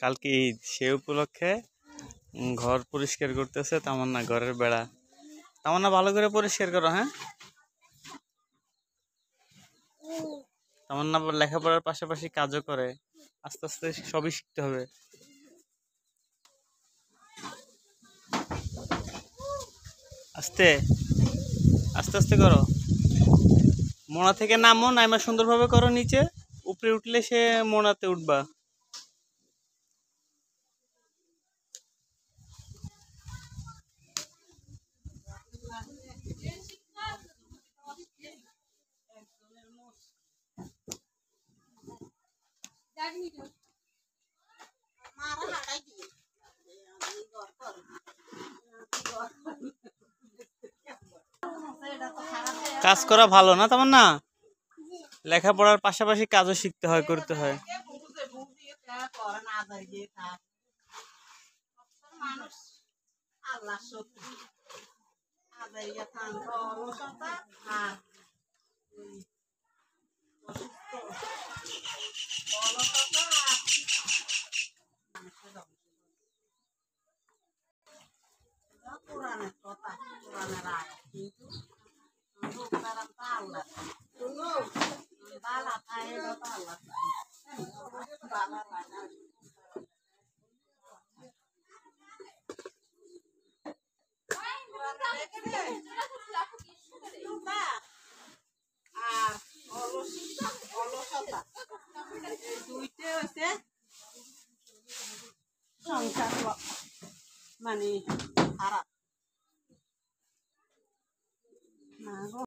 কালকে ঈদ, সে উপলক্ষে ঘর পরিষ্কার করতেছে তামান্না, ঘরের বেড়া। তামান্না ভালো করে পরিষ্কার করো। হ্যাঁ, তামান্না লেখাপড়ার পাশাপাশি কাজও করে, আস্তে আস্তে সবই শিখতে হবে। আস্তে আস্তে আস্তে করো। মোড়া থেকে নামো, নাইমা সুন্দরভাবে করো নিচে। উপরে উঠলে সে মোড়াতে উঠবা। কাজ করা ভালো না তেমন না, লেখাপড়ার পাশাপাশি কাজও শিখতে হয়, করতে হয়। সংসার মানে